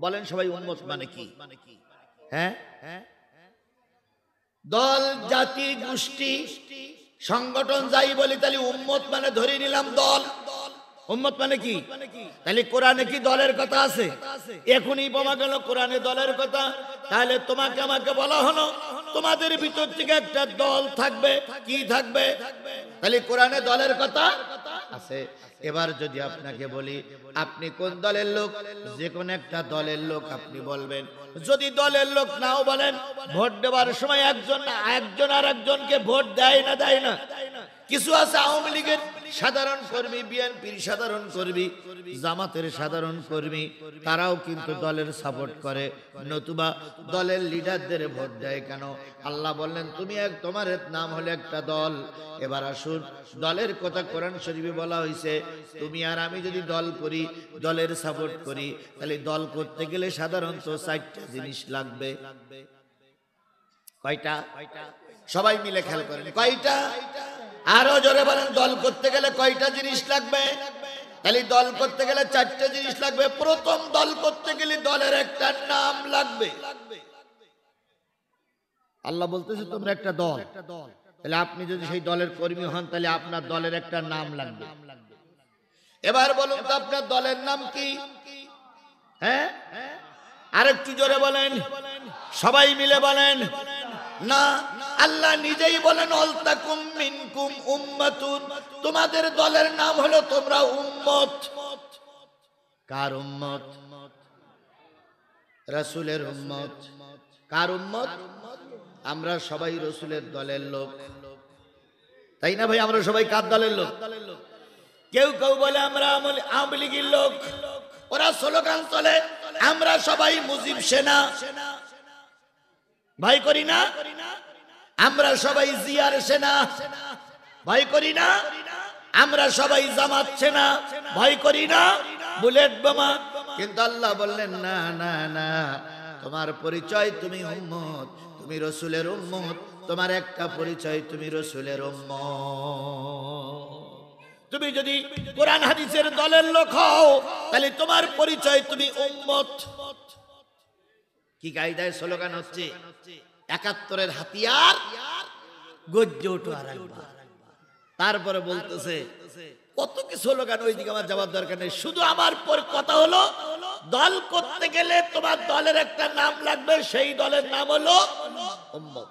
বলেন সবাই উম্মত মানে কি? হ্যাঁ, দল জাতি গোষ্ঠী সংগঠন যাই বলি তাহলে উম্মত মানে ধরে নিলাম দল। উম্মত মানে কি? তাহলে কোরআনে কি দলের কথা আছে? এখনই বোমা গেল কোরআনে দলের কথা। তাহলে তোমাকে আমাকে বলা হলো তোমাদের ভিতর থেকে একটা দল থাকবে। কি থাকবে? তাহলে কোরআনে দলের কথা আছে। এবার যদি আপনাকে বলি আপনি কোন দলের লোক, যে কোন একটা দলের লোক আপনি বলবেন। যদি দলের লোক নাও বলেন, ভোট দেওয়ার সময় একজন আর একজনকে ভোট দেয় না? কিছু আছে আওয়ামী লীগের সাধারণ কর্মী, বিএনপির সাধারণ কর্মী, জামাতের সাধারণ কর্মী, তারাও কিন্তু দলের সাপোর্ট করে, নতুবা দলের লিডারদের ভোট দেয় কেন? আল্লাহ বললেন তোমার নাম হলো একটা দল। এবার আসুন, দলের কথা কোরআন শরীফে বলা হয়েছে। তুমি আর আমি যদি দল করি, দলের সাপোর্ট করি, তাহলে দল করতে গেলে সাধারণত 4টা জিনিস লাগবে। কয়টা? সবাই মিলে খেয়াল করেন, কয়টা? আরো জোরে বলেন, দল করতে গেলে কয়টা জিনিস লাগবে? তাহলে দল করতে গেলে 4টা জিনিস লাগবে। প্রথম, দল করতে গেলে দলের একটা নাম লাগবে। আল্লাহ বলতেছে তোমরা একটা দল, তাহলে আপনি যদি সেই দলের কর্মী হন তাহলে আপনার দলের একটা নাম লাগবে। এবার বলুন তো আপনার দলের নাম কি? হ্যাঁ, আরেকটু জোরে বলেন, সবাই মিলে বলেন। না, আল্লাহ নিজেই বলেন ওয়ালতাকুম মিনকুম উম্মাতুন, তোমাদের দলের নাম হলো তোমরা উম্মত। কার উম্মত? রাসূলের উম্মত। কার উম্মত? আমরা সবাই রাসূলের দলের লোক, তাই না ভাই? আমরা সবাই কার দলের লোক? কেউ কেউ বলে আমরা আওয়ামী লীগের লোক, ওরা স্লোগান চলে আমরা সবাই মুজিব সেনা, ভয় করি না? আমরা সবাই জিয়ার সেনা, ভয় করি না? আমরা সবাই জামাত সেনা, ভয় করি না? বুলেট বোমা। কিন্তু আল্লাহ বললেন না না না, তোমার পরিচয় তুমি উম্মত, তুমি রাসূলের উম্মত। তোমার একটা পরিচয়, তুমি রাসূলের উম্মত। তুমি যদি কোরআন হাদিসের দলের লোক হও তাহলে তোমার পরিচয় তুমি উম্মত। কি কায়দায় স্লোগান হচ্ছে? ৭১-এর হাতিয়ার গর্জে ওঠো আরেকবার। তারপরে বলতেছে কত কি স্লোগান, ওই দিকে আমার যাওয়ার দরকার নেই। শুধু আমার কথা হলো দল করতে গেলে তোমার দলের একটা নাম লাগবে, সেই দলের নাম হলো উম্মত।